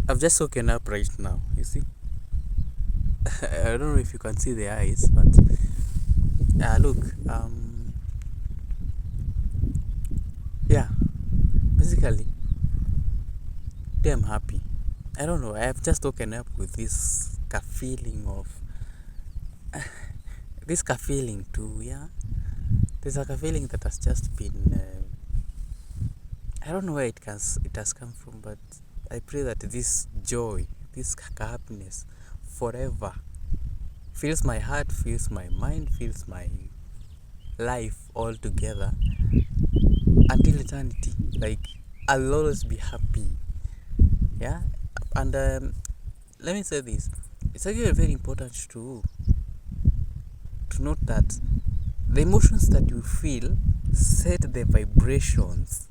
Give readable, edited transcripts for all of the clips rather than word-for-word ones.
I've just woken up right now, you see. I don't know if you can see the eyes, but look, yeah, basically, today I'm happy. I don't know, I've just woken up with this feeling of, this feeling too, yeah. There's like a feeling that has just been, I don't know where it has come from, but I pray that this joy, this happiness, forever fills my heart, fills my mind, fills my life all together until eternity. Like, I'll always be happy. Yeah. And let me say this, it's actually very important to note that the emotions that you feel set the vibrations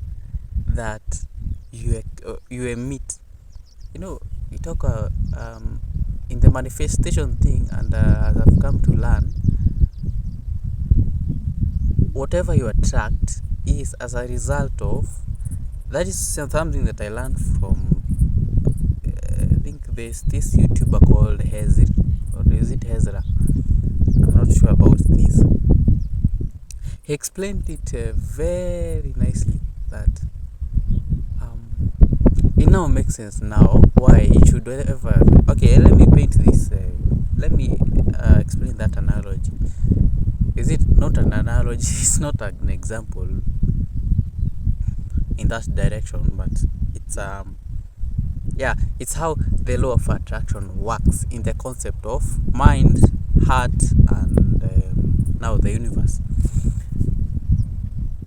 that you emit. You know, you talk in the manifestation thing, and as I've come to learn, whatever you attract is as a result of, that is something that I learned from, I think there's this YouTuber called Hezir, or is it Hezra? I'm not sure about this. He explained it very nicely that it now makes sense now why it should ever. Okay, let me paint this. Let me explain that analogy. Is it not an analogy? It's not an example in that direction, but it's yeah, it's how the law of attraction works in the concept of mind, heart, and now the universe.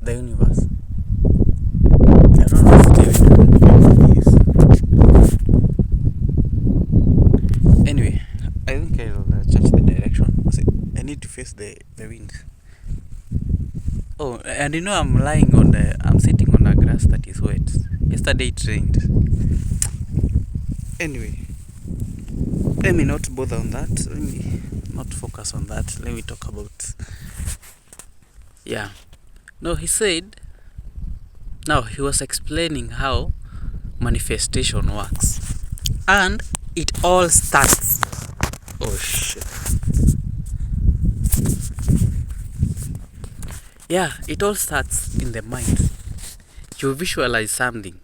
The universe. I don't know if the is. Anyway, I think I'll change the direction. I need to face the wind. Oh, and you know, I'm sitting on a grass that is wet. Yesterday it rained. Anyway, let me not bother on that. Let me not focus on that. Let me talk about, yeah. No, he said, now he was explaining how manifestation works. And it all starts. Oh shit. Yeah, it all starts in the mind. You visualize something.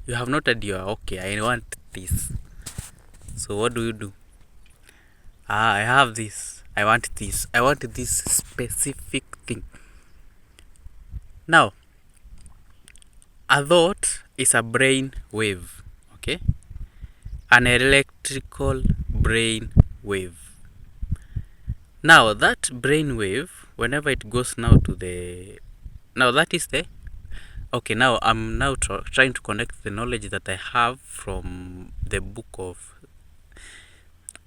You have noted okay, I want this. So what do? I have this. I want this. I want this specific thing. Now, a thought is a brain wave, okay? An electrical brain wave. Now, that brain wave, whenever it goes now to the... Now, that is the... Okay, now I'm now trying to connect the knowledge that I have from the book of...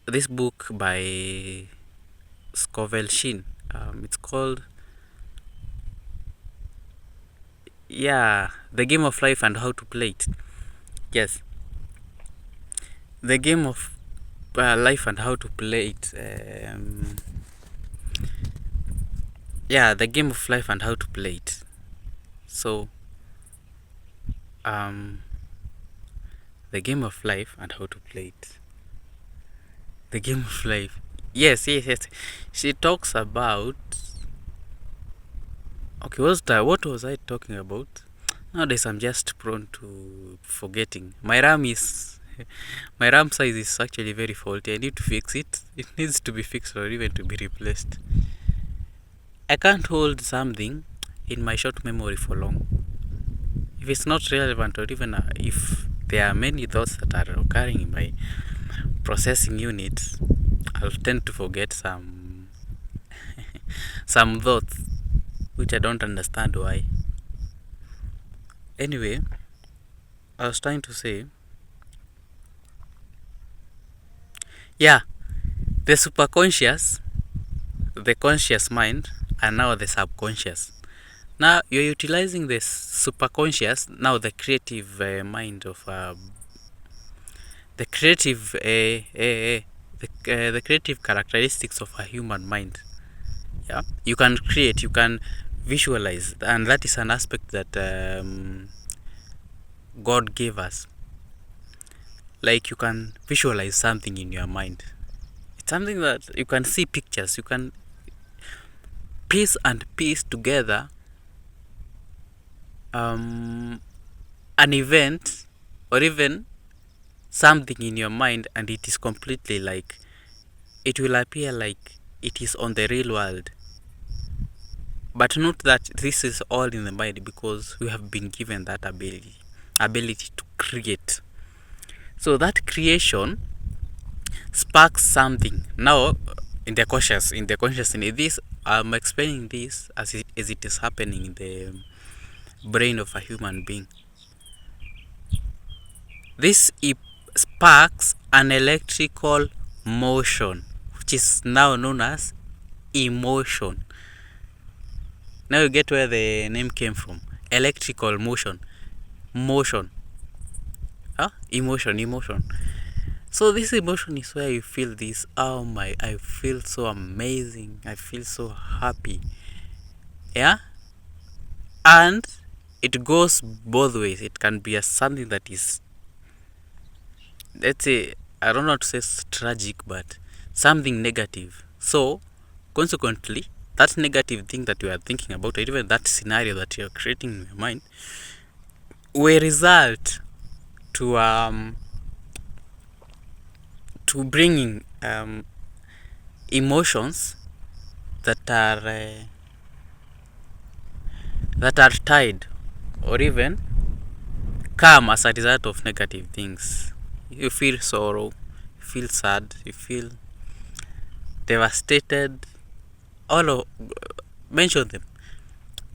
This book by Scoville Shin. It's called... Yeah, The Game of Life and How to Play It. Yes. The Game of Life and How to Play It. Yeah, The Game of Life and How to Play It. So, The Game of Life and How to Play It. The Game of Life. Yes. She talks about... Okay, what was I talking about? Nowadays I'm just prone to forgetting. My RAM size is actually very faulty. I need to fix it. It needs to be fixed or even to be replaced. I can't hold something in my short memory for long. If it's not relevant, or even if there are many thoughts that are occurring in my processing unit, I'll tend to forget some thoughts which I don't understand why. Anyway, I was trying to say, yeah, the superconscious, the conscious mind, and now the subconscious. Now you're utilizing the superconscious, now the creative mind of the creative the creative characteristics of a human mind. Yeah, you can create, you can visualize, and that is an aspect that God gave us. like you can visualize something in your mind. It's something that you can see pictures, you can piece together an event or even something in your mind, and it is completely like, it will appear like it is on the real world. But note that this is all in the mind, because we have been given that ability to create. So that creation sparks something. Now, in the consciousness, this I'm explaining this as it is happening in the brain of a human being. This sparks an electrical motion, which is now known as emotion. Now you get where the name came from. Electrical motion. Emotion. So this emotion is where you feel this, oh my, I feel so amazing, I feel so happy. Yeah? And it goes both ways. It can be something that is, let's say, I don't know how to say it's tragic, but something negative. So consequently, that negative thing that you are thinking about, or even that scenario that you are creating in your mind, will result to bringing emotions that are tied or even come as a result of negative things. You feel sorrow, you feel sad, you feel devastated, all of mention them.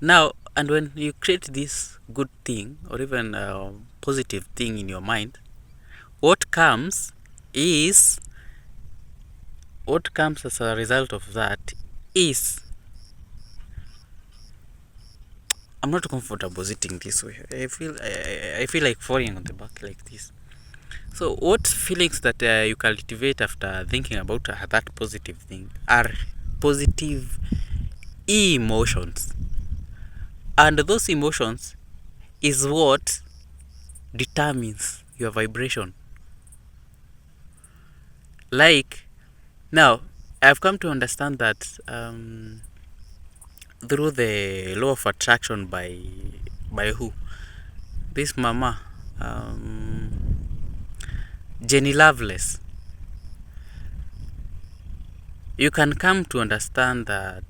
Now, and when you create this good thing or even a positive thing in your mind, what comes as a result of that is, I'm not comfortable sitting this way. I feel like falling on the back like this. So what feelings that you cultivate after thinking about that positive thing are positive emotions, and those emotions is what determines your vibration. Like, now I've come to understand that through the law of attraction by who? This mama, Jenny Lovelace. You can come to understand that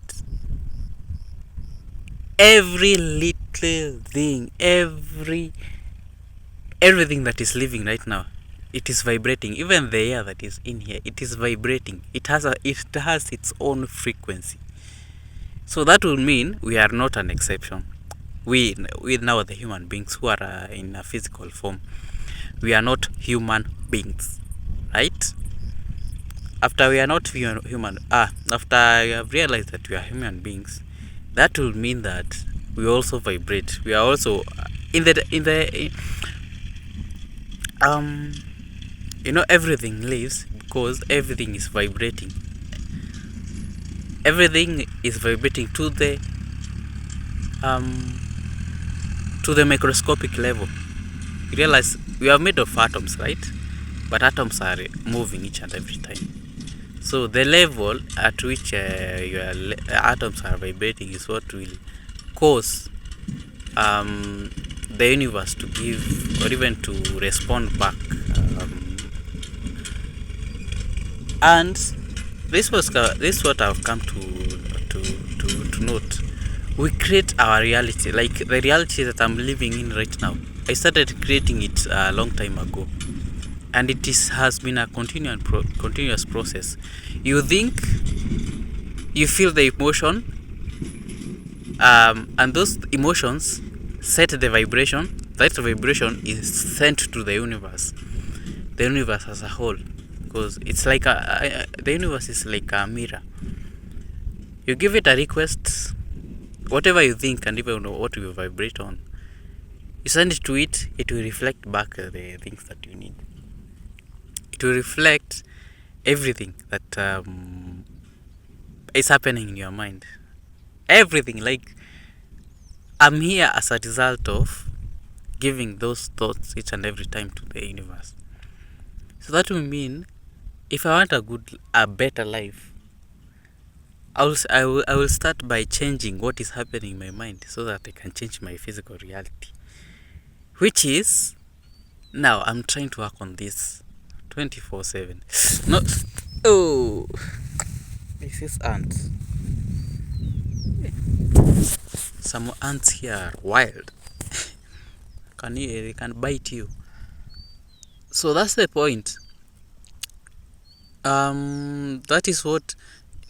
every little thing, everything that is living right now, it is vibrating. Even the air that is in here, it is vibrating. It has its own frequency. So that will mean we are not an exception. We now, the human beings who are in a physical form, we are not human beings, right? After we are not human, after you have realized that we are human beings, that will mean that we also vibrate. We are also everything lives because everything is vibrating. Everything is vibrating to the microscopic level. You realize we are made of atoms, right? But atoms are moving each and every time. So the level at which your atoms are vibrating is what will cause the universe to give or even to respond back. And this is what I've come to note. We create our reality, like the reality that I'm living in right now. I started creating it a long time ago, and has been a continuous process. You think, you feel the emotion, and those emotions set the vibration. That vibration is sent to the universe as a whole, because it's like the universe is like a mirror. You give it a request, whatever you think and even what you vibrate on, you send it to it. It will reflect back the things that you need. It will reflect everything that is happening in your mind. Everything. Like, I'm here as a result of giving those thoughts each and every time to the universe. So that will mean if I want a better life, I will start by changing what is happening in my mind so that I can change my physical reality. Which is, now I'm trying to work on this 24/7. Not, oh, this is ants. Some ants here are wild. They can bite you. So that's the point. That is what.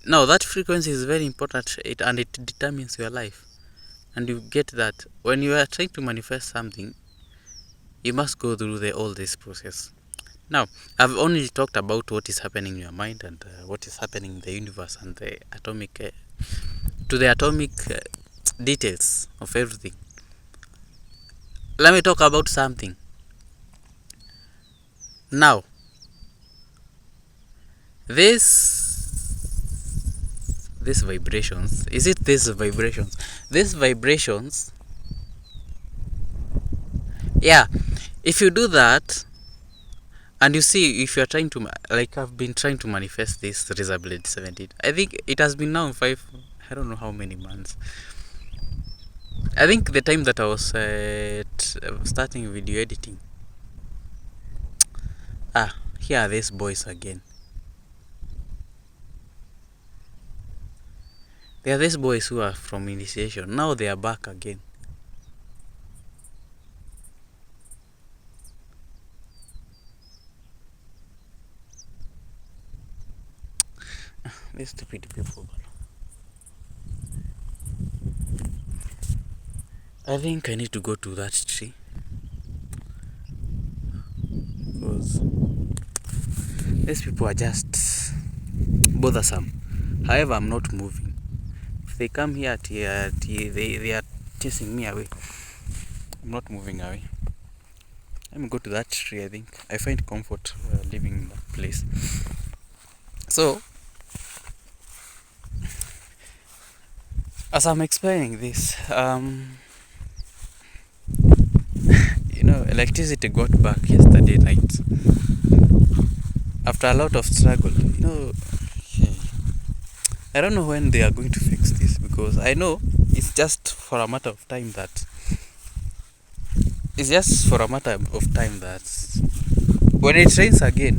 Now that frequency is very important. And it determines your life. And you get that when you are trying to manifest something, you must go through all this process. Now, I've only talked about what is happening in your mind and what is happening in the universe and the atomic, details of everything. Let me talk about something. Now, these vibrations, is it these vibrations? These vibrations, yeah, if you do that, and you see, if you're trying to, like I've been trying to manifest this Razor Blade 17, I think it has been now I don't know how many months. I think the time that I was starting video editing. Here are these boys again. They are these boys who are from initiation. Now they are back again. These stupid people. I think I need to go to that tree. Because these people are just bothersome. However, I'm not moving. If they come here, they are chasing me away. I'm not moving away. Let me go to that tree. I think I find comfort living in that place. So, as I'm explaining this, electricity got back yesterday night after a lot of struggle. I don't know when they are going to fix this, because I know it's just for a matter of time that when it rains again,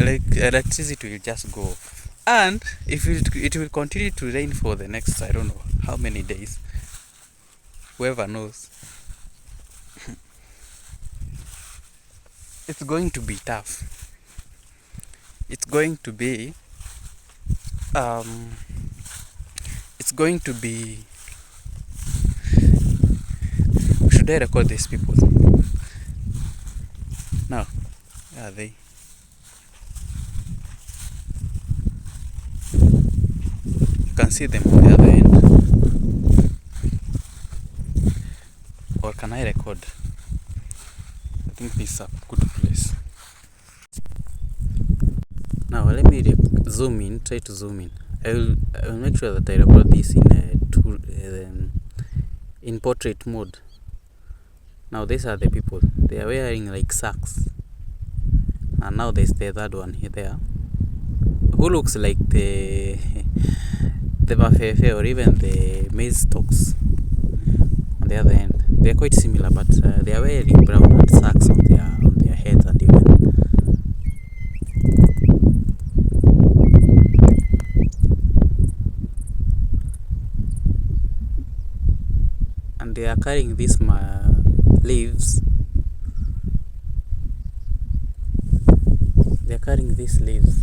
electricity will just go off. And if it will continue to rain for the next, I don't know how many days, whoever knows, it's going to be tough. It's going to be should I record these people? Now, where are they? You can see them on the other end. Or can I record? I think this is a good place. Now let me try to zoom in. I will make sure that I record this in portrait mode. Now these are the people. They are wearing like sacks. And now there's the third one here there, who looks like the Bafefe or even the maize stalks on the other end. They are quite similar, but they are wearing brown and sacks on their heads and even. And they are carrying these leaves. They are carrying these leaves.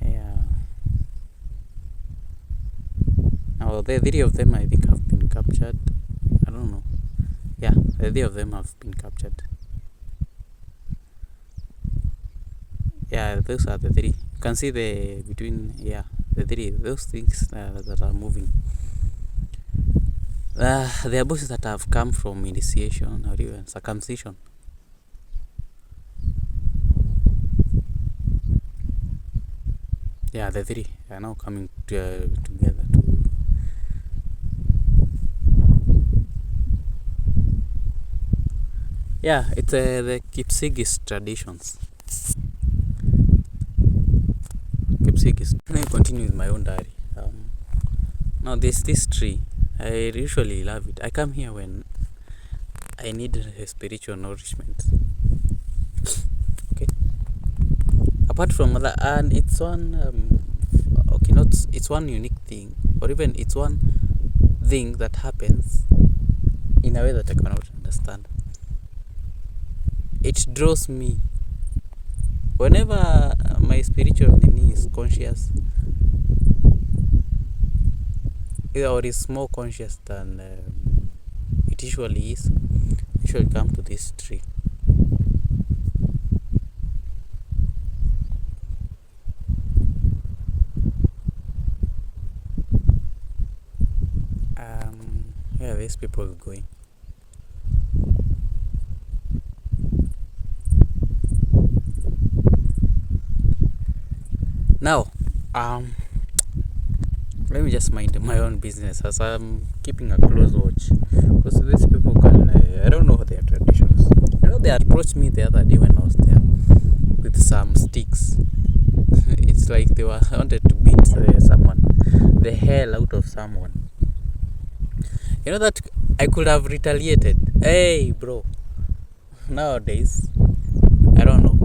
Yeah. Now the 3 of them I think have been captured. I don't know. Yeah, the 3 of them have been captured. Yeah, those are the 3. You can see the 3, those things that are moving. They are bushes that have come from initiation or even circumcision. Yeah, the 3 are now coming together. Yeah, it's the Kipsigis traditions. Kipsigis. Let me continue with my own diary. Now this tree, I usually love it. I come here when I need a spiritual nourishment. Okay. Apart from that, and it's one okay, not it's one unique thing, or even it's one thing that happens in a way that I cannot understand. It draws me whenever my spiritual being is conscious, or is more conscious than it usually is. I should come to this tree. Where are these people going? Now, let me just mind my own business as I'm keeping a close watch, because these people can, I don't know their traditions. You know, they approached me the other day when I was there with some sticks. It's like they wanted to beat someone, the hell out of someone. You know that I could have retaliated. Hey, bro. Nowadays, I don't know.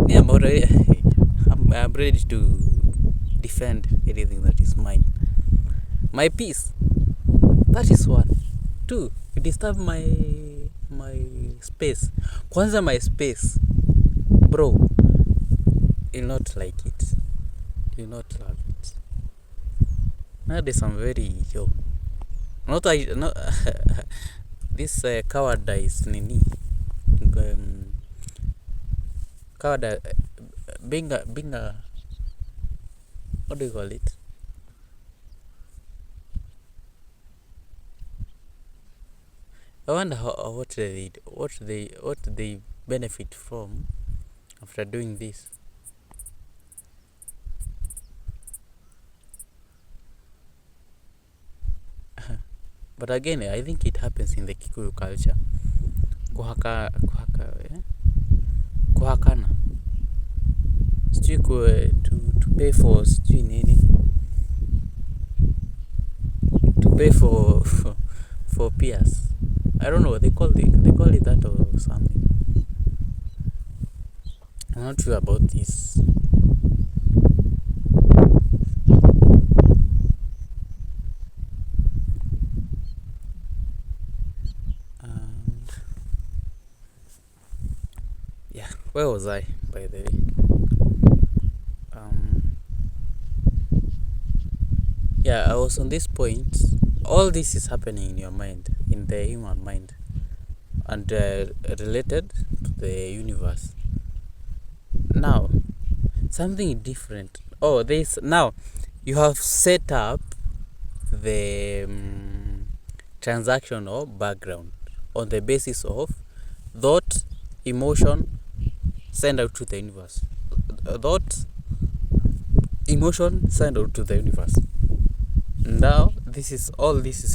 Yeah, I'm ready to defend anything that is mine. My peace. That is one. Two, you disturb my space. Kwanza my space. Bro, you'll not like it. You'll not love it. Nowadays I'm very not this cowardice nini. Cowardice being a what do you call it? I wonder what they benefit from after doing this. But again, I think it happens in the Kikuyu culture. Kuhakana. Sijui to pay for sijui nini. To pay for peers. I don't know, they call it that or something. I'm not sure about this. And yeah, where was I, by the way? Yeah, I was on this point. All this is happening in your mind, in the human mind, and related to the universe. Now, something different. Oh, now you have set up the transactional background on the basis of thought, emotion, send out to the universe. Thought, emotion, send out to the universe. Now, this is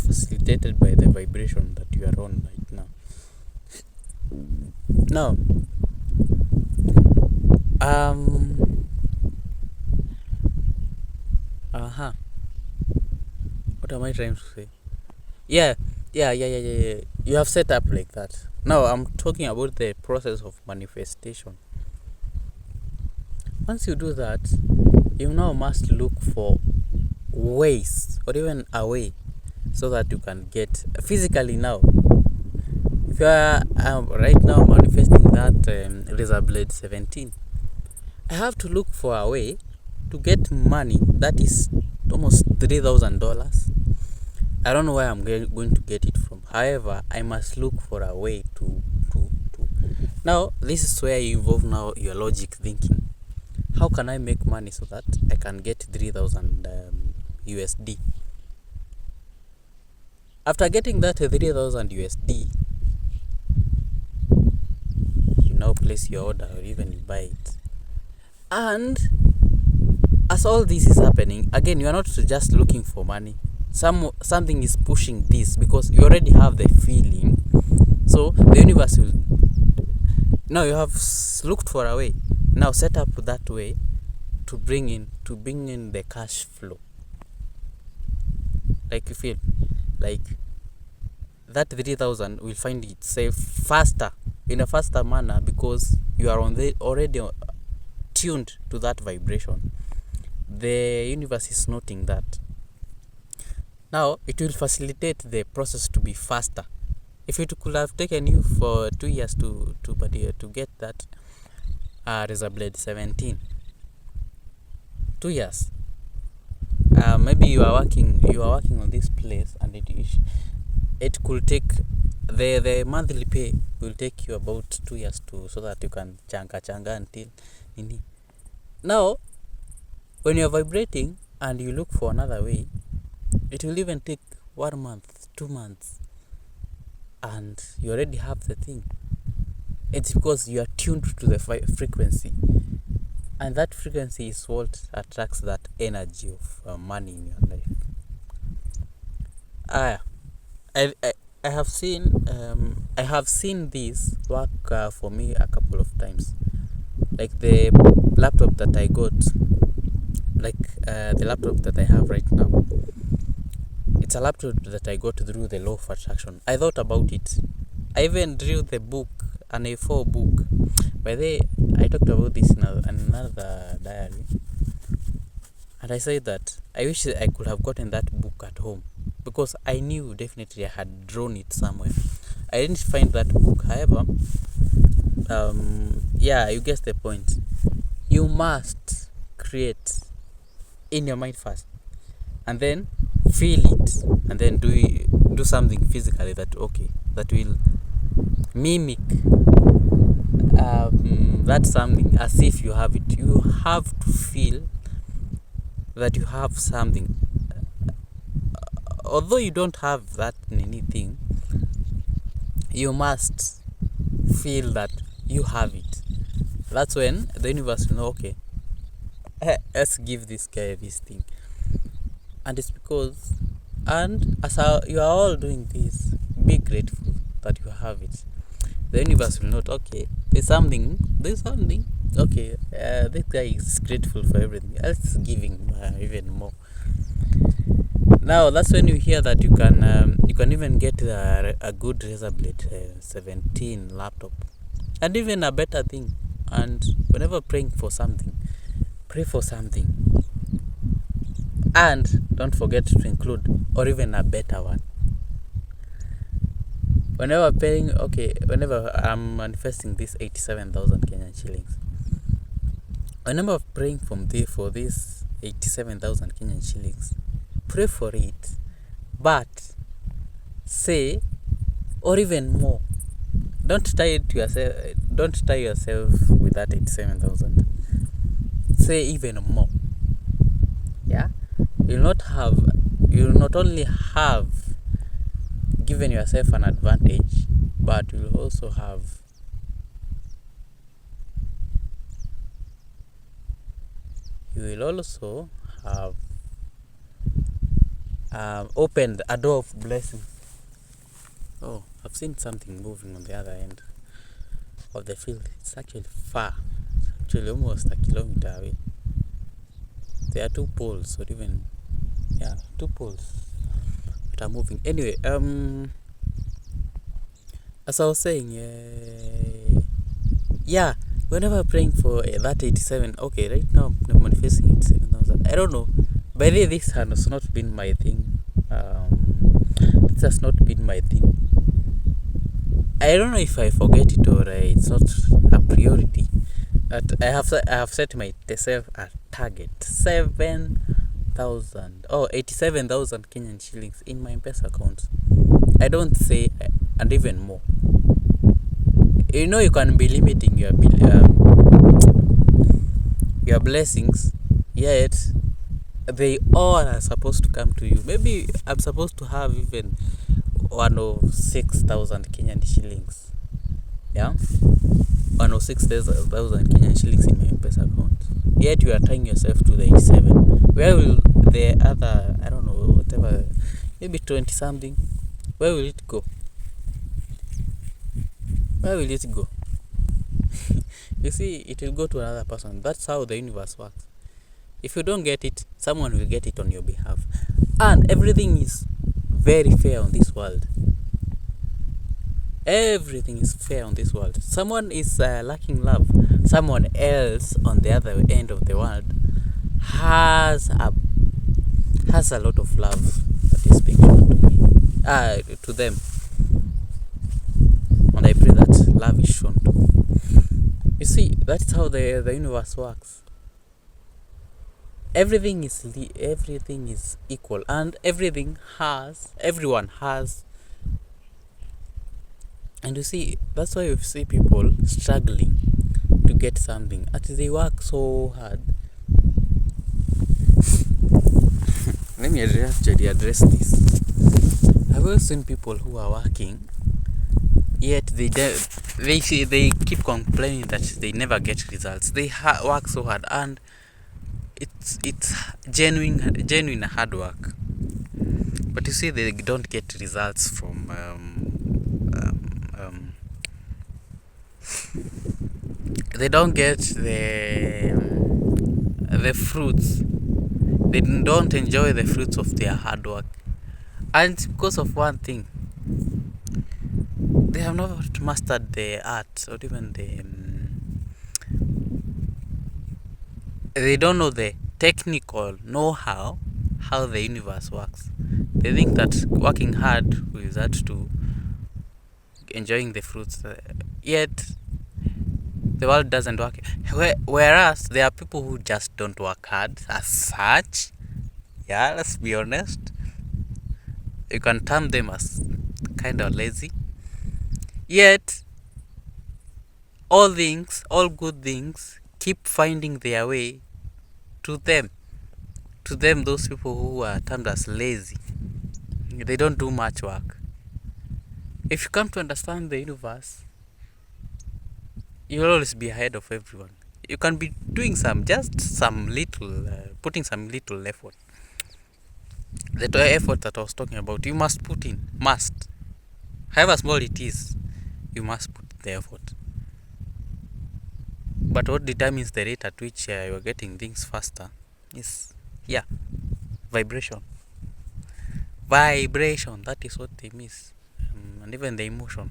facilitated by the vibration that you are on right now. Now, what am I trying to say? Yeah. You have set up like that. Now, I'm talking about the process of manifestation. Once you do that, you now must look for ways or even a way so that you can get physically. Now, if you are right now manifesting that razor blade 17, I have to look for a way to get money that is almost $3,000. I don't know where I'm going to get it from. However, I must look for a way to now. This is where you involve now your logic thinking. How can I make money so that I can get 3,000 USD? After getting that 3,000 USD, you now place your order or even buy it. And as all this is happening, again, you are not just looking for money. Something is pushing this because you already have the feeling. So the universe will now you have looked for a way. Now set up that way to bring in the cash flow. Like you feel like that 3,000 will find itself faster, in a faster manner, because you are already tuned to that vibration. The universe is noting that. Now it will facilitate the process to be faster. If it could have taken you for 2 years to get that Razorblade 17, 2 years, maybe you are working on this place, and it could take the monthly pay will take you about 2 years so that you can changa until nini. Now when you are vibrating and you look for another way, it will even take 1 month, 2 months, and you already have the thing. It's because you are tuned to the frequency, and that frequency is what attracts that energy of money in your life. I have seen this work for me a couple of times. Like the laptop that I got, the laptop that I have right now, it's a laptop that I got through the law of attraction. I thought about it. I even drew the book, an A4 book. By the way, I talked about this in another diary, and I said that I wish I could have gotten that book at home, because I knew definitely I had drawn it somewhere. I didn't find that book. However, yeah, you get the point. You must create in your mind first, and then feel it, and then do something physically that will mimic that something as if you have it. You have to feel that you have something, although you don't have that anything. You must feel that you have it. That's when the universe will know, okay, let's give this guy this thing. And it's because, and as you are all doing this, be grateful that you have it. The universe will note, okay, there's something, okay, this guy is grateful for everything, let's give him even more. Now that's when you hear that you can even get a good Razorblade 17 laptop, and even a better thing. And whenever praying for something, pray for something, and don't forget to include or even a better one. Whenever I'm manifesting this 87,000 Kenyan shillings, whenever praying for this 87,000 Kenyan shillings, pray for it, but say, or even more. Don't tie yourself with that 87,000. Say even more. Yeah, you'll not only have given yourself an advantage, but you'll also have opened a door of blessing. Oh, I've seen something moving on the other end of the field. It's actually far, actually almost a kilometer away. There are 2 poles, or even 2 poles that are moving. Anyway, as I was saying, whenever praying for that 87, okay, right now I'm manifesting 87,000. I don't know. By the way, this has not been my thing. This has not been my thing. I don't know if I forget it or it's not a priority. But I have set myself a target 87,000 Kenyan shillings in my M-Pesa account. I don't say, and even more. You know, you can be limiting your blessings, yet they all are supposed to come to you. Maybe I'm supposed to have even 106,000 Kenyan shillings. Yeah, 106,000 Kenyan shillings in my M-Pesa account. Yet you are tying yourself to the 87. Where will the other, I don't know, whatever, maybe 20 something, where will it go? Where will it go? You see, it will go to another person. That's how the universe works. If you don't get it, someone will get it on your behalf. And everything is very fair on this world. Everything is fair on this world. Someone is lacking love. Someone else on the other end of the world has a lot of love that is being shown to me, to them. And I pray that love is shown to me. You see, that's how the universe works. Everything is equal, and everyone has. And you see, that's why you see people struggling to get something. They work so hard. Let me actually address this. I've always seen people who are working, yet they keep complaining that they never get results. They work so hard, and it's genuine hard work. But you see, they don't get results from they don't get the fruits. They don't enjoy the fruits of their hard work, and because of one thing, they have not mastered the art, or even they don't know the technical know-how the universe works. They think that working hard will result to enjoying the fruits, yet the world doesn't work. Whereas there are people who just don't work hard as such. Yeah, let's be honest. You can term them as kind of lazy. Yet all good things keep finding their way to them. Those people who are termed as lazy, they don't do much work. If you come to understand the universe, you'll always be ahead of everyone. You can be doing putting some little effort. The effort that I was talking about, you must put in. However small it is, you must put the effort. But what determines the rate at which you are getting things faster is, vibration. That is what they miss. And even the emotion.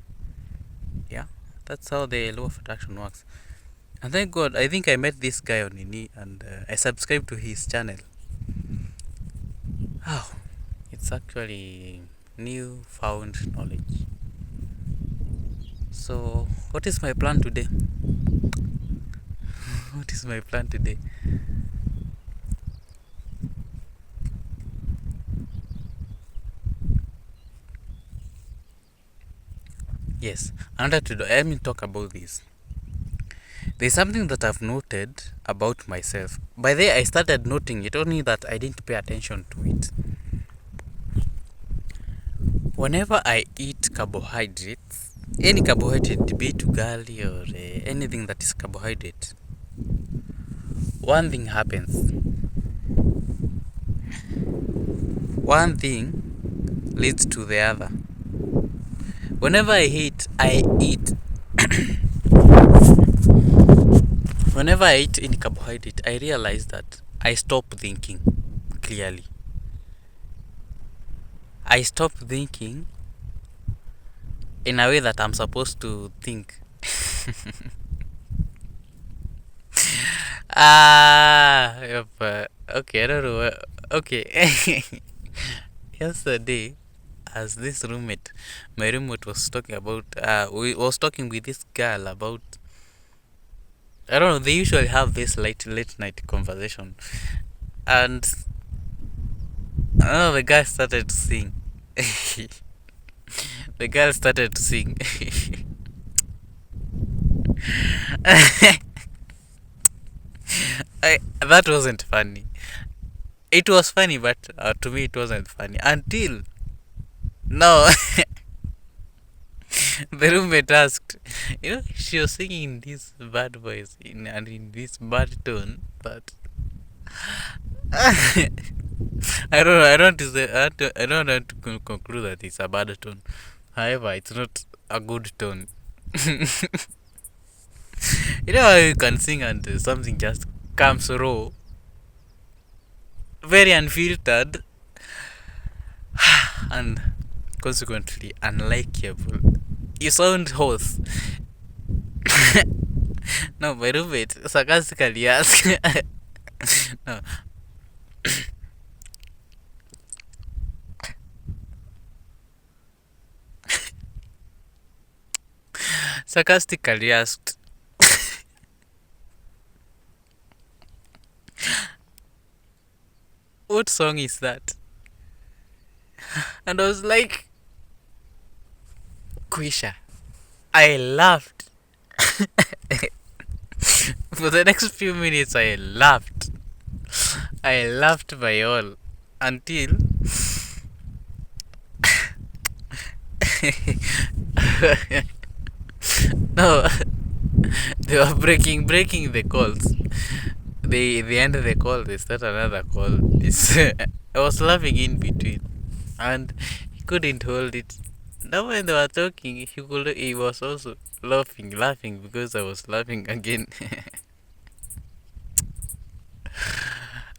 Yeah, that's how the law of attraction works. And thank God, I think I met this guy on Ini, and I subscribed to his channel. Oh, it's actually new found knowledge. So, what is my plan today? Yes, let me talk about this. There's something that I've noted about myself. By the way, I started noting it, only that I didn't pay attention to it. Whenever I eat carbohydrates, any carbohydrate, be it ugali or anything that is carbohydrate, one thing happens. One thing leads to the other. Whenever I eat whenever I eat any carbohydrate, I realize that I stop thinking clearly. I stop thinking in a way that I'm supposed to think. Okay, I don't know. Okay. Yesterday, as this my roommate was talking about, we was talking with this girl about, I don't know, they usually have this late night conversation, and I don't know, the guy started to sing. The girl started to sing. That wasn't funny. It was funny, but to me it wasn't funny until no. The roommate asked, she was singing in this bad voice and in this bad tone, but I don't want to conclude that it's a bad tone. However, it's not a good tone. You know how you can sing and something just comes raw, very unfiltered, and consequently unlikable. You sound hoarse. No, by the way, sarcastically ask. No, sarcastically asked. What song is that? And I was like, Quisha. I laughed. For the next few minutes, I laughed. I laughed by all until no, they were breaking the calls. They end the call. They start another call. This I was laughing in between, and he couldn't hold it. Now when they were talking, he was also laughing because I was laughing again.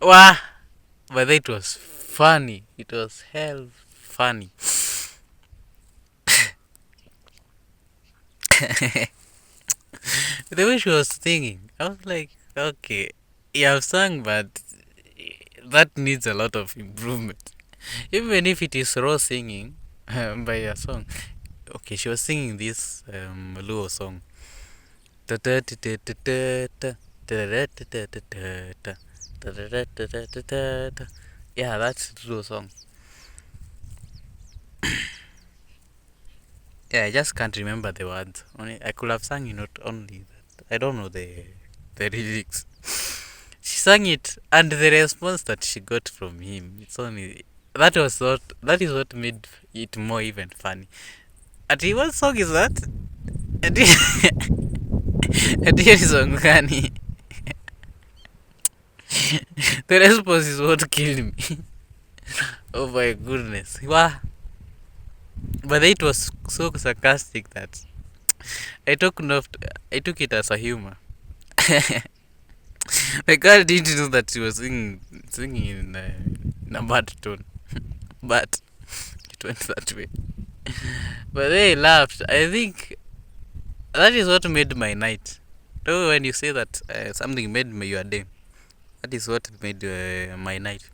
Wow, but it was funny. It was hell funny. The way she was singing, I was like, okay, you have sung, but that needs a lot of improvement. Even if it is raw singing by a song. Okay, she was singing this Luo song. Yeah, that's Luo song. Yeah, I just can't remember the words. Only I could have sung it not only that. I don't know the lyrics. She sang it, and the response that she got from him, it's only that is what made it more even funny. Ati, what song is that? Ati, ati song gani? The response is what killed me. Oh my goodness. Wow. But it was so sarcastic that I took enough. I took it as a humor. My girl didn't know that she was singing in a bad tone, but it went that way. But they laughed. I think that is what made my night. Oh, when you say that something made your day, that is what made my night.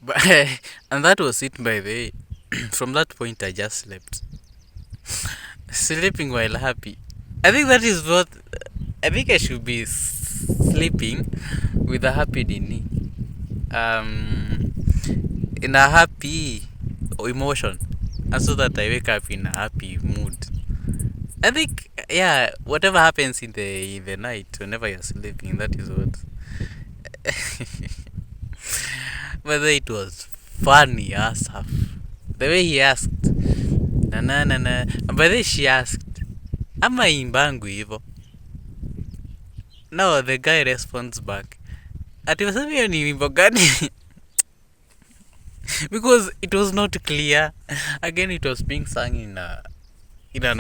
But and that was it. By the way, from that point, I just slept, sleeping while happy. I think that is what. I think I should be sleeping with a happy Dini. Um, in a happy emotion, and so that I wake up in a happy mood. I think, yeah, whatever happens in the night, whenever you're sleeping, that is what. Whether it was funny as half. The way he asked, na na na na. By the way, she asked, ama imbangu hivo? No, the guy responds back. Ati wasema hiyo ni wimbo gani? Because it was not clear. Again, it was being sung in an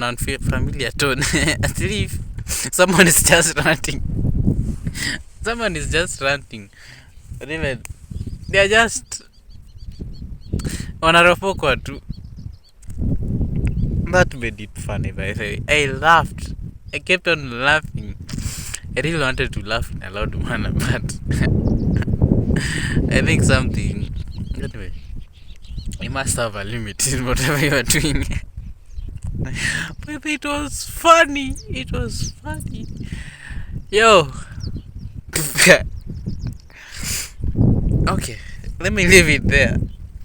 unfamiliar tone. As if someone is just ranting. Someone is just ranting. But even they are just wanaropokwa tu. That made it funny, by the way. I laughed. I kept on laughing. I really wanted to laugh in a loud manner, but I think something. Anyway, you must have a limit in whatever you are doing. But it was funny. It was funny. Yo. Okay, let me leave it there.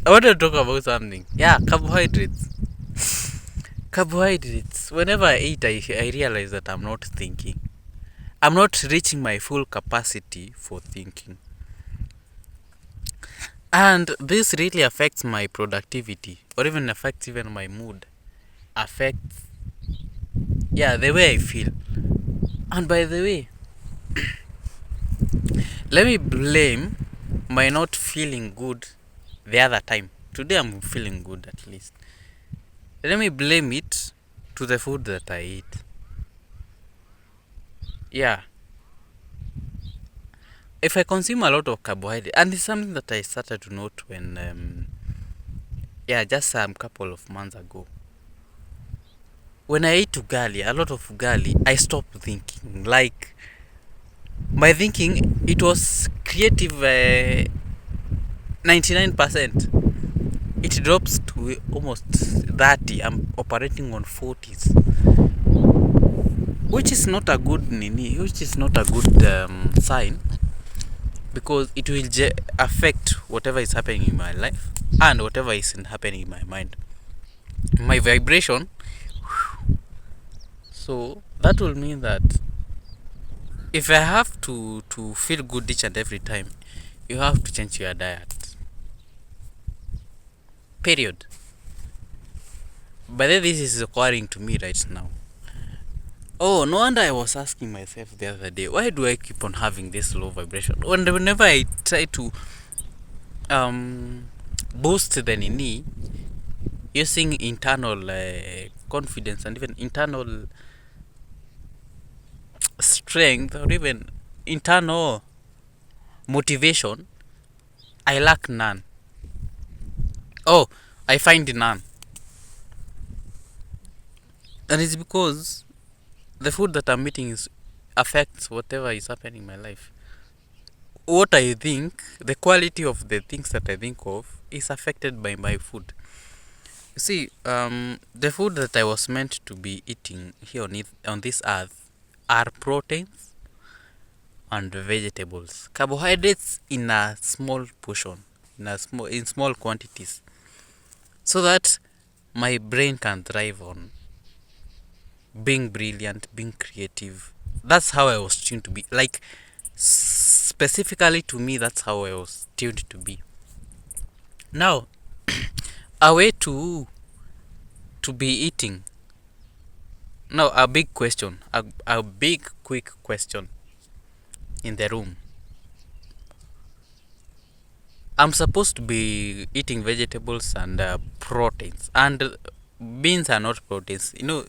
I want to talk about something. Yeah, carbohydrates. Carbohydrates. Whenever I eat, I realize that I'm not thinking. I'm not reaching my full capacity for thinking. And this really affects my productivity, or even affects even my mood. Affects, yeah, the way I feel. And by the way, let me blame my not feeling good the other time. Today I'm feeling good at least. Let me blame it to the food that I eat. yeah, if I consume a lot of carbohydrate, and it's something that I started to note when yeah, just some couple of months ago, when I ate ugali, a lot of ugali, I stopped thinking. Like, my thinking, it was creative 99%. It drops to almost 30. I'm operating on 40s, which is not a good which is not a good sign, because it will affect whatever is happening in my life and whatever is happening in my mind, my vibration. So that will mean that if I have to feel good each and every time, you have to change your diet. Period. But then this is occurring to me right now. Oh, no wonder I was asking myself the other day, why do I keep on having this low vibration? Whenever I try to um boost the nini using internal confidence and even internal strength or even internal motivation, I lack none. Oh, I find none. And it's because the food that I'm eating is affects whatever is happening in my life. What I think, the quality of the things that I think of is affected by my food. You see, the food that I was meant to be eating here on this earth are proteins and vegetables. Carbohydrates in a small portion, in small quantities, so that my brain can thrive on being brilliant, being creative. That's how I was tuned to be. Like, specifically to me, that's how I was tuned to be. Now, a way to be eating. Now, a big question, a big quick question in the room. I'm supposed to be eating vegetables and proteins, and beans are not proteins. You know,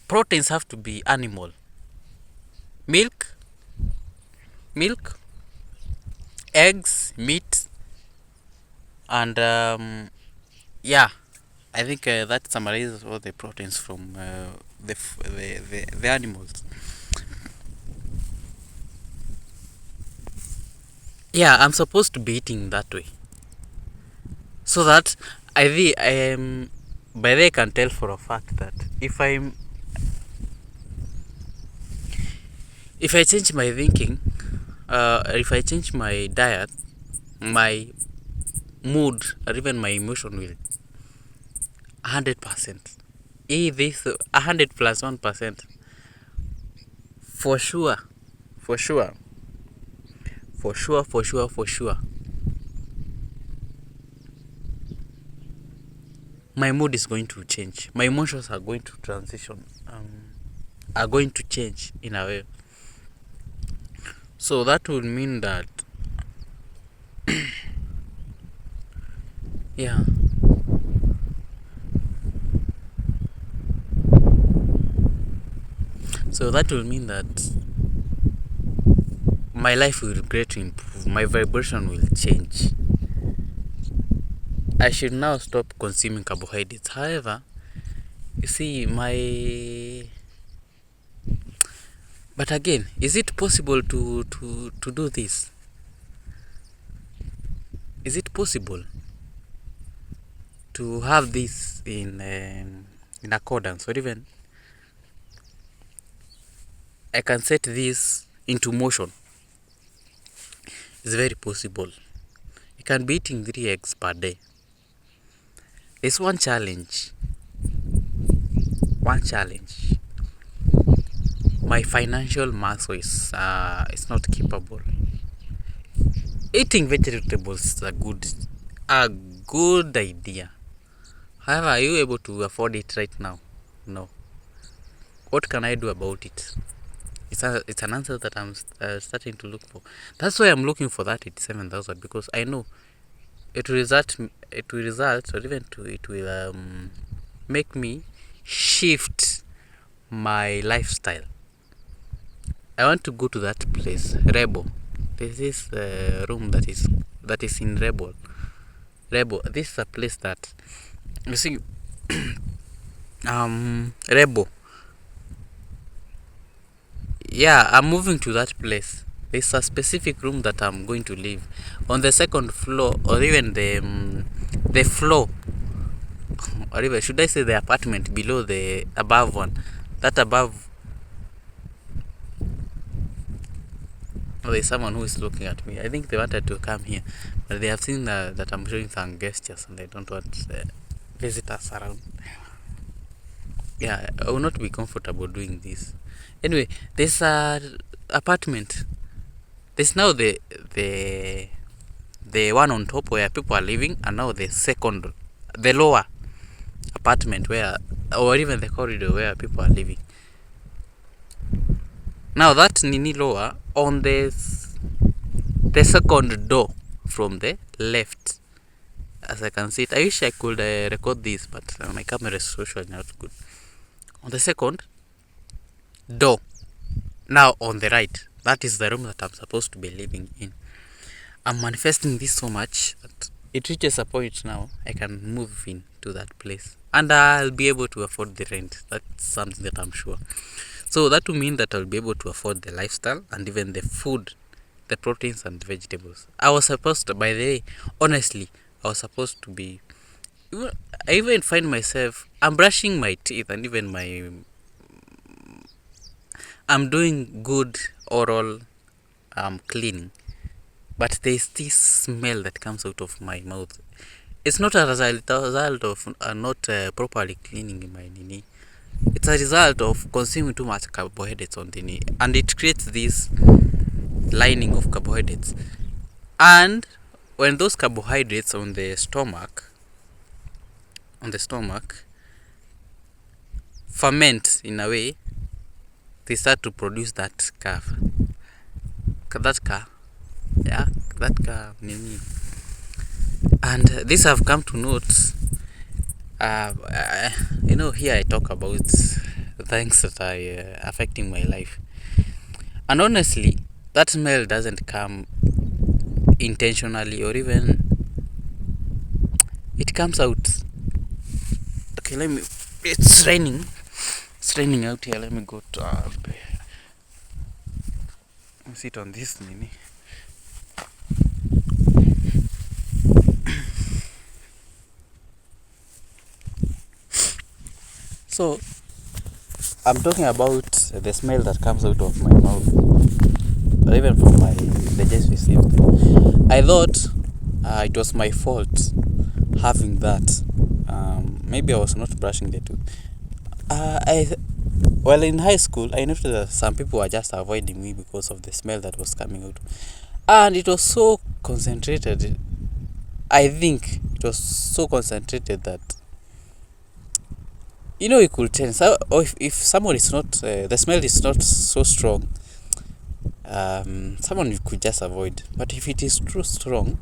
proteins have to be animal, milk, milk, eggs, meat, and yeah, I think that summarizes all the proteins from the animals. Yeah, I'm supposed to be eating that way, so that I am by the I can tell for a fact that if I change my thinking, if I change my diet, my mood or even my emotion will 100%. This 100 plus 1%, for sure, for sure, for sure, for sure, for sure. My mood is going to change. My emotions are going to transition. Are going to change in a way. So that would mean that yeah. So that will mean that my life will greatly improve. My vibration will change. I should now stop consuming carbohydrates. However, you see, but again, is it possible to do this? Is it possible to have this in accordance, or even I can set this into motion? It's very possible. You can be eating 3 eggs per day. There's one challenge. One challenge. My financial muscle is not capable. Eating vegetables is a good idea. However, are you able to afford it right now? No. What can I do about it? It's an answer that I'm starting to look for. That's why I'm looking for that 87,000, because I know it will result. It will result, or even it will make me shift my lifestyle. I want to go to that place, Rebel. There's this room that is in Rebel. Rebel. This is a place that you see. Rebel. Yeah, I'm moving to that place. There's a specific room that I'm going to live on the second floor, or even the floor, or even should I say the apartment below the above one. That above, oh, there's someone who is looking at me. I think they wanted to come here, but they have seen that I'm showing some gestures and they don't want visitors around. Yeah, I will not be comfortable doing this. Anyway, there's a apartment. There's now the one on top where people are living, and now the lower apartment where, or even the corridor where people are living. Now that nini lower on the second door from the left, as I can see it. I wish I could record this, but my camera is usually not good. On the second door, now on the right, that is the room that I'm supposed to be living in. I'm manifesting this so much that it reaches a point now I can move into that place and I'll be able to afford the rent. That's something that I'm sure. So that will mean that I'll be able to afford the lifestyle and even the food, the proteins and vegetables. I was supposed to, by the way, honestly, I was supposed to be, I even find myself, I'm brushing my teeth and even I'm doing good oral cleaning. But there's this smell that comes out of my mouth. It's not a result of not properly cleaning my nini. It's a result of consuming too much carbohydrates on the knee, and it creates this lining of carbohydrates. And when those carbohydrates on the stomach ferment in a way, they start to produce that nini. And this I've come to note. Here I talk about things that are affecting my life, and honestly, that smell doesn't come intentionally, or even it comes out. Okay, it's raining out here. Let me go to sit on this nini. So I'm talking about the smell that comes out of my mouth, or even from my digestive system. I thought it was my fault having that. Maybe I was not brushing the tooth. Well, in high school, I noticed that some people were just avoiding me because of the smell that was coming out, and it was so concentrated. I think it was so concentrated that you could tell. So, or if someone is not, the smell is not so strong, someone you could just avoid. But if it is too strong,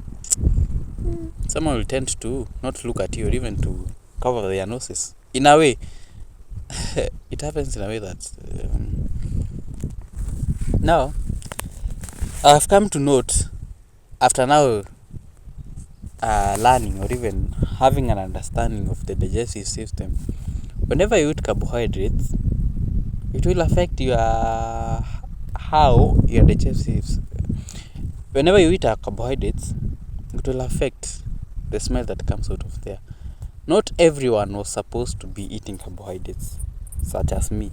someone will tend to not look at you, or even to cover their noses. In a way, it happens in a way that now I've come to note, after now learning or even having an understanding of the digestive system, whenever you eat carbohydrates, it will affect how your digestive. Whenever you eat carbohydrates, it will affect the smell that comes out of there. Not everyone was supposed to be eating carbohydrates, such as me.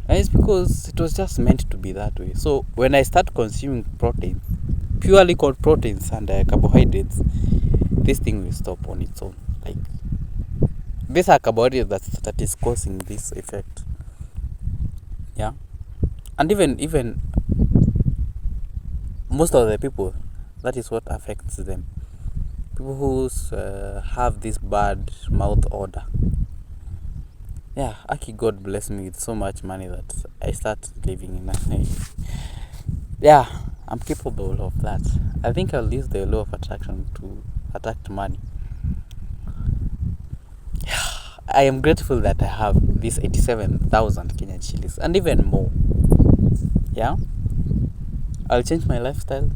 And it's because it was just meant to be that way. So when I start consuming proteins, purely called proteins and carbohydrates, this thing will stop on its own. Like, these are carbohydrates that is causing this effect. Yeah, and even most of the people, that is what affects them. People who have this bad mouth odor. Yeah, actually, God bless me with so much money that I start living in a yeah, I'm capable of that. I think I'll use the law of attraction to attract money. I am grateful that I have this 87,000 Kenyan shillings and even more. Yeah, I'll change my lifestyle,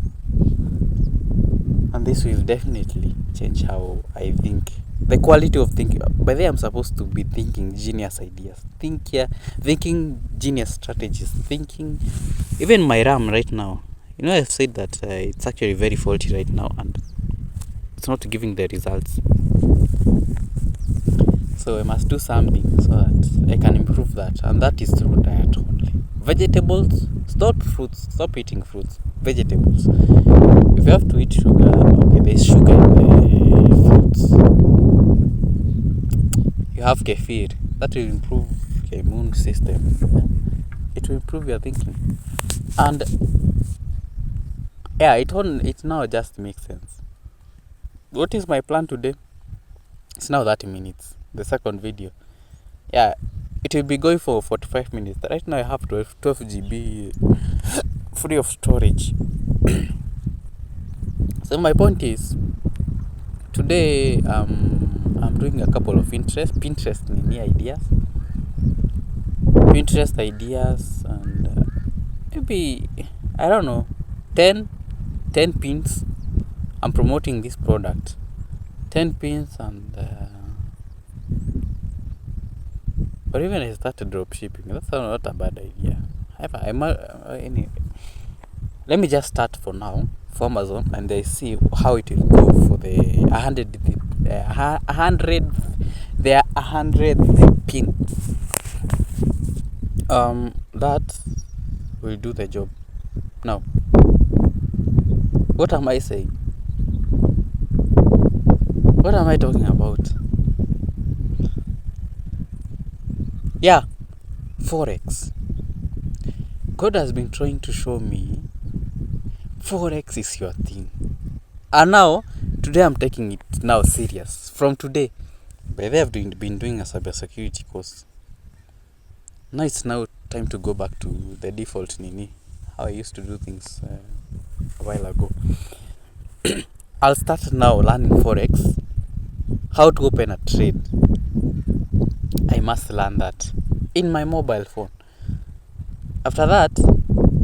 and this will definitely change how I think. The quality of thinking. By the way, I'm supposed to be thinking genius ideas. Thinking genius strategies. Thinking. Even my RAM right now. I've said that it's actually very faulty right now, and it's not giving the results. So I must do something so that I can improve that, and that is through diet only. Vegetables, stop fruits, stop eating fruits. Vegetables. If you have to eat sugar, okay, there's sugar in the fruits. You have kefir, that will improve your immune system. Yeah? It will improve your thinking, and yeah, it now just makes sense. What is my plan today? It's now 30 minutes. The second video. Yeah, it will be going for 45 minutes. Right now I have 12 GB free of storage. So my point is, today I'm doing a couple of Pinterest ideas, and maybe, I don't know, 10 pins. I'm promoting this product. 10 pins, and or even I started drop shipping. That's not a bad idea. Anyway, let me just start for now for Amazon, and I see how it will go for the 100 pin. That will do the job. Now, what am I saying? What am I talking about? Yeah, Forex. God has been trying to show me Forex is your thing. And now, today I'm taking it now serious. From today, by the way, I've been doing a cybersecurity course. Now it's now time to go back to the default Nini, how I used to do things a while ago. I'll start now learning Forex, how to open a trade. I must learn that in my mobile phone. After that,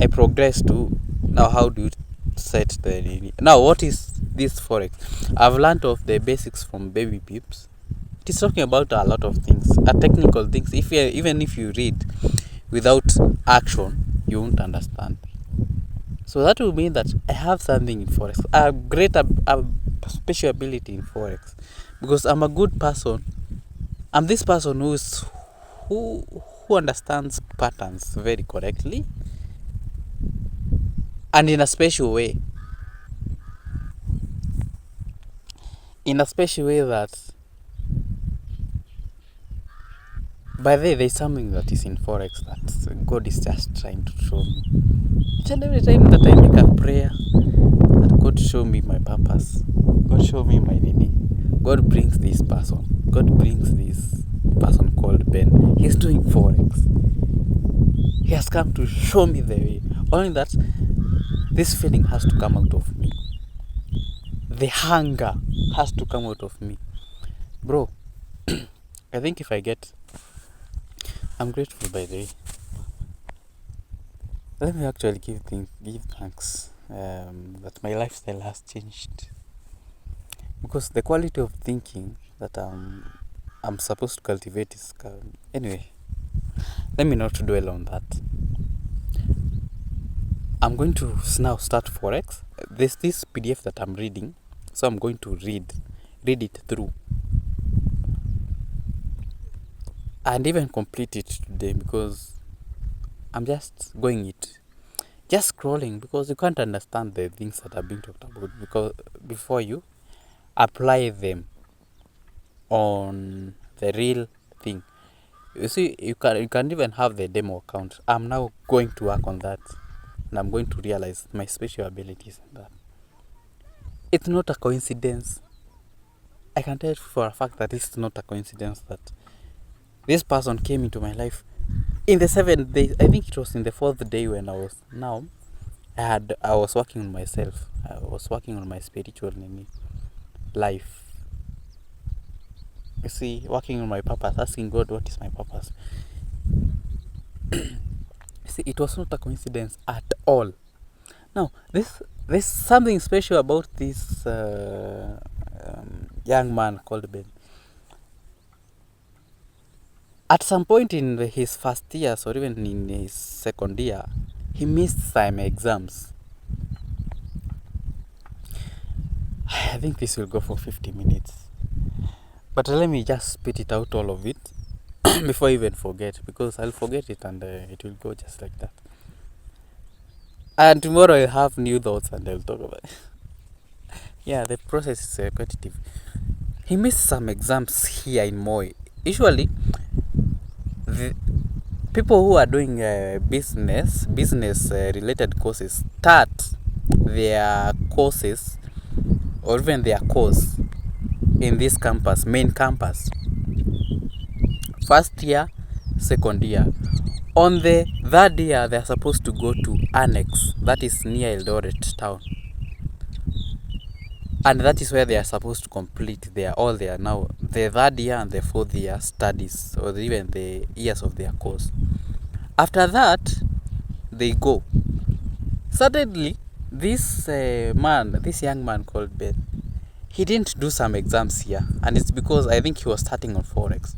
I progress to now how do you set the Nini. Now, what is this Forex? I've learned of the basics from Baby Pips. It is talking about a lot of things, technical things. Even if you read without action, you won't understand. So that will mean that I have something in Forex, a special ability in Forex, because I'm a good person. I'm this person who understands patterns very correctly and in a special way. In a special way that, by the way, there's something that is in Forex that God is just trying to show me. Each and every time that I make a prayer, that God show me my purpose, God show me my Nini, God brings this person called Ben. He's doing Forex. He has come to show me the way. Only that this feeling has to come out of me. The hunger has to come out of me. Bro, I think if I get... I'm grateful, by the way. Let me actually give thanks that my lifestyle has changed. Because the quality of thinking that I'm supposed to cultivate is... Anyway, let me not dwell on that. I'm going to now start Forex. There's this PDF that I'm reading, so I'm going to read it through, and even complete it today, because I'm just scrolling, because you can't understand the things that are being talked about because before you apply them on the real thing. You see, you can even have the demo account. I'm now going to work on that, and I'm going to realize my special abilities in that. It's not a coincidence. I can tell you for a fact that it's not a coincidence that this person came into my life in the 7th day. I think it was in the 4th day when I was working on myself. I was working on my spiritual life. You see, working on my purpose, asking God, what is my purpose? See, it was not a coincidence at all. Now, there's something special about this young man called Ben. At some point in his first years or even in his second year, he missed some exams. I think this will go for 50 minutes. But let me just spit it out, all of it, before I even forget, because I'll forget it and it will go just like that. And tomorrow I'll have new thoughts and I'll talk about it. Yeah, the process is repetitive. He missed some exams here in Moi. Usually, the people who are doing business related courses start their courses or even their course in this campus, main campus, first year, second year. On the third year, they are supposed to go to Annex, that is near Eldoret town, and that is where they are supposed to complete all their now the third year and the fourth year studies, or even the years of their course. After that, they go. Suddenly, this young man called Ben, he didn't do some exams here, and it's because I think he was starting on Forex.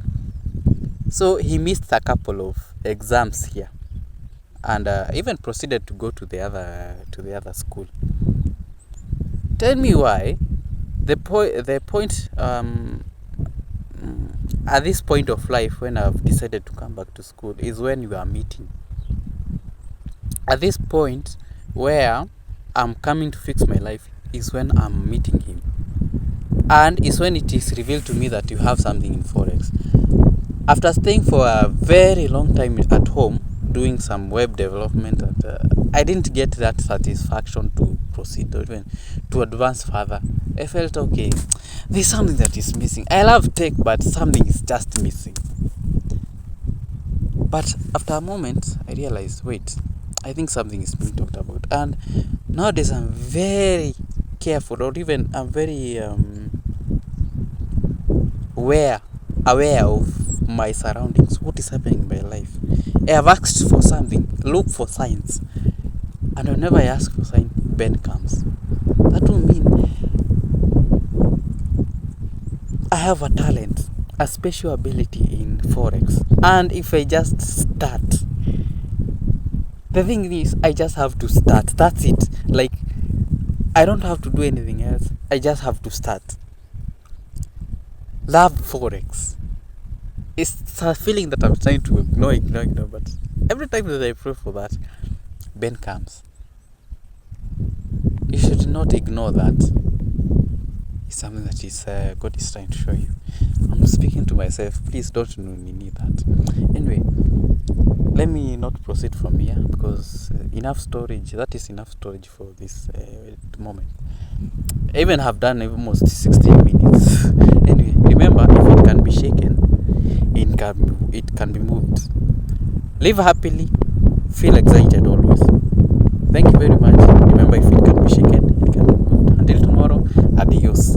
So he missed a couple of exams here, and even proceeded to go to the other school. Tell me why. The point at this point of life, when I've decided to come back to school, is when you are meeting. At this point where I'm coming to fix my life is when I'm meeting him, and is when it is revealed to me that you have something in Forex. After staying for a very long time at home doing some web development, and I didn't get that satisfaction to proceed or even to advance further. I felt, okay, there's something that is missing. I love tech, but something is just missing. But after a moment, I realized, wait, I think something is being talked about. And nowadays I'm very careful, or even I'm very aware of my surroundings, what is happening in my life. I have asked for something, look for signs, and whenever I ask for sign, Ben comes. That will mean I have a talent, a special ability in Forex, and if I just start, the thing is, I just have to start. That's it. Like, I don't have to do anything else. I just have to start. Love Forex. It's a feeling that I'm trying to ignore, but every time that I pray for that, Ben comes. You should not ignore that. It's something that God is trying to show you. I'm speaking to myself. Please don't need that. Anyway, let me not proceed from here, because enough storage. That is enough storage for this moment. I even have done almost 16 minutes. Anyway, remember, if it can be shaken, it can be moved. Live happily, feel excited always. Thank you very much. Remember, if it can be shaken, it can be moved. Until tomorrow, adios.